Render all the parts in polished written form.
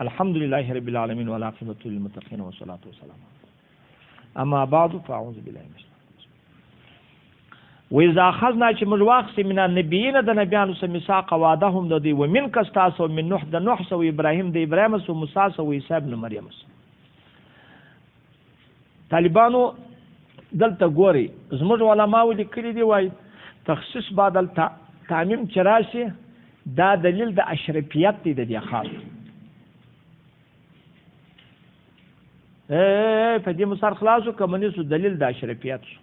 الحمد لله رب العالمين والعاقبة للمتقين والصلاة والسلام. اما بعد فاعوذ بالله من الشيطان. وإذا أخذنا چې موږ واخیستې من النبیین د نبیانو څخه میثاق وعدهم د دوی ومنک ستاسو من نوح د نوح سو ابراهیم د ابراهیم سو موسی سو عیسی ابن مریم سو. طالبانو دلته ګوري زموږ علماو لیکلي دي وایي تخصیص بعد التعمیم چې راشي دا دلیل د اشرفیت دی د دې خاص. په دې مسار خلاصو کمنیسو دلیل د اشرفیت شو.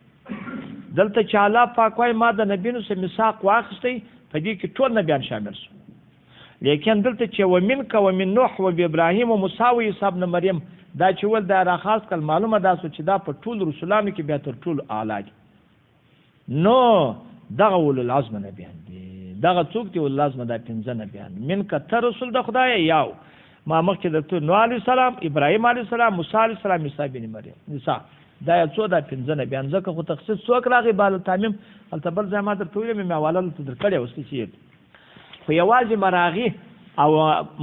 دلته چې الله پاک وایي ما د نبیانو څخه میثاق واخیستی په دې کې ټول نبیان شامل شو. لیکن دلته چې ومنک ومن نوح و ابراهیم و موسی و عیسی ابن مریم دا چې ول دا راخاص کل معلومه دا سو چې دا په ټول رسولانو کې بیا تر ټول اعلی دي. نو دغه اولو العزم نبیان دي. دغه څوک دي اولو العزم دا پنځه نبیان منک ته رسول د خدای یاو ما مخکې درته نوح علیه السلام ابراهیم علیه السلام موسی علیه السلام عیسی ابن مریم عیسی دا څو دا پنځه نبیان ځکه خو تخصیص څوک راغی بال تعمیم هلته بل ځای ما درته ویلې مې حواله دلته درکړې اوس چې خو یوازې مراغي او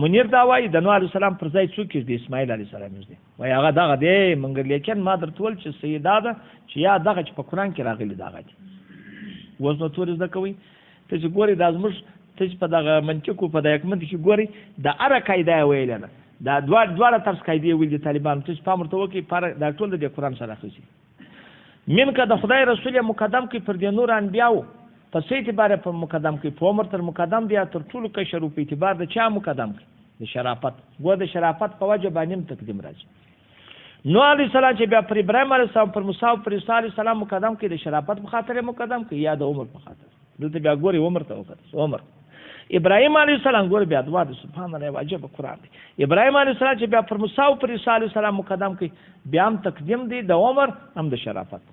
منیر دا وایي د نوح علیه السلام پر ځای څوک دی اسماعیل علیه السلام دی وایي هغه دغه دی مګر لیکن ما درته ویل چې صحیح دا ده چې یا دغه چې په قرآن کې راغلي دغه دی. اوس نو تورې زده کوئ ته چې ګورې دا زموږ ته چې په دغه منطقو په دغه حکمت کې ګورې د هره قاعده یې ویلې ده دا دواړه طرز قاعدې ویل دي طالبانو ته چې پام ورته وکړئ دا ټول د قرآن سره اخیستي. منکه د خدای رسول مقدم کوي پر دې نور انبیاو په څه اعتبار په مقدم کوي په عمر تر مقدم دی تر ټولو کشر په اعتبار د چا مقدم کوي د شرافت ګوره د شرافت په وجه باندې تقدیم راځي. نوح علیه السلام چې بیا پر ابراهیم علیه السلام پر موسی او پر عیسی علیه السلام مقدم کوي د شرافت په خاطر مقدم کوي یا د عمر په خاطر. دلته بیا ګوري عمر ته وکړه عمر ابراهیم علیه السلام ګور بیا دوا د سبحان الله واجب قرآن دی. ابراهیم علیه السلام چې بیا پر موسی او پر عیسی علیه السلام مقدم کوي بیا هم تقدیم دی د عمر هم د شرافت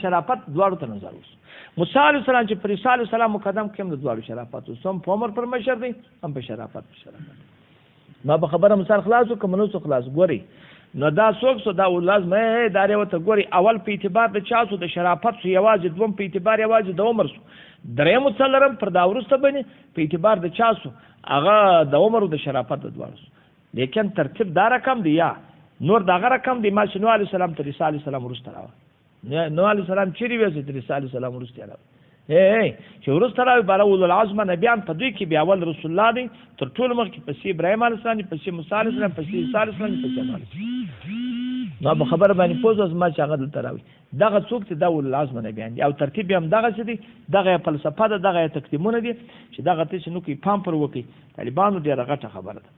شرافت دواړو ته نظر اوس. موسی علیه السلام چې پر عیسی علیه السلام مقدم کوي هم د دواړو شرافت اوس هم په عمر پر مشر دی هم په شرافت ما به خبره مثال خلاص وکړم نو خلاص ګوري نو دا څوک سو دا لازم دا ورته ګوري اول په اعتبار د چا سو د شرافت سو یوازې دوم په اعتبار یوازې د عمر سو دریم څلرم پر دا ورسته باندې په اعتبار د چا سو هغه د عمر او د شرافت د دواړو سو. لیکن ترتیب دا رقم دی یا نور دغه رقم دی ما چې نوح علیه السلام تر عیسی علیه السلام وروسته راوړ نوح علیه السلام چیرې وځي تر عیسی علیه السلام وروسته راوړ چې وروسته راوي بل اولو العزم نبیان په دوی کې بیا اول رسول الله دی تر ټولو مخکې پسې ابراهیم علیه السلام پسې موسی علیه السلام پسې عیسی علیه السلام پسې نو په خبره باندې پوز از ما چې هغه دلته راوي دغه څوک چې دا اولو العزم نبیان دي او ترتیب هم دغسې دی دغه فلسفه ده دغه تقدیمونه دي چې دغه ته چې نو کوي پام پر وکړي طالبانو ډېره غټه خبره ده.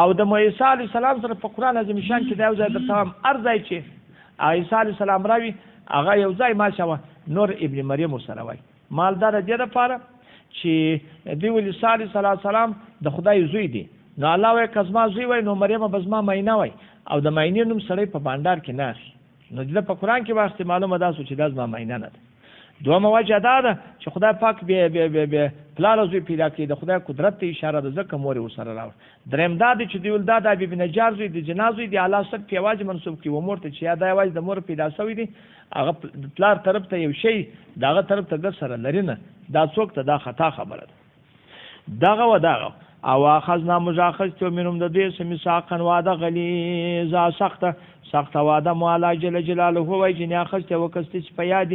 او د عیسی علیه السلام سره په قرآن عظیم شان کې دا یو ځای درته وایم هر ځای چې عیسی علیه السلام راوي هغه یو ځای ماشاءالله نور ابن مریم ورسره وایي مالدار دې دپاره چې دوی ویل عیسی علیه السلام د خدای زوی دی نو الله وایي که زما زوی وایي نو مریم به زما مینه وایي او د مینې نوم سړی په بانډار کې نه اخلي نو د په قرآن کې واخیستې معلومه دا سو چې دا زما مینه نه ده. دویمه وجه دا ده چې خدای پاک بیا پلار او زوی پیدا کړي د خدای قدرت ته اشاره ده ځکه مور یې ورسره راوړ. دریم دا دی چې دوی ویل دا د بیبي نجار زوی د جنا زوی د الله صد په یوازې منسوب کړي و مور ته چې یا دا یوازې د مور پیدا شوی دی هغه پلار طرف ته یو شی د هغه طرف ته ګر سره لري نه دا څوک ته دا خطا خبره ده. دغه و دغه او اخذنا مجاخذت منهم د دې سمساقا وعده غلیظه سخته وعده مولا جل جلاله وایي چې نه اخذت وکست چې په یاد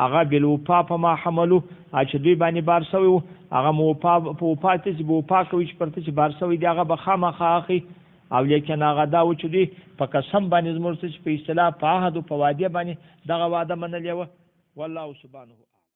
هغه بالوفا په ما حملو چې دوی باندې بار سوی هغه مو په وفا ته چې وفا کوي چې پرته چې بار سوی دی هغه به خامخا اخي او لیکن هغه دا و چې دوی په قسم باندې زموږ څه په اصطلاح په عهد او په وعده باندې دغه وعده منلې وه والله سبحانه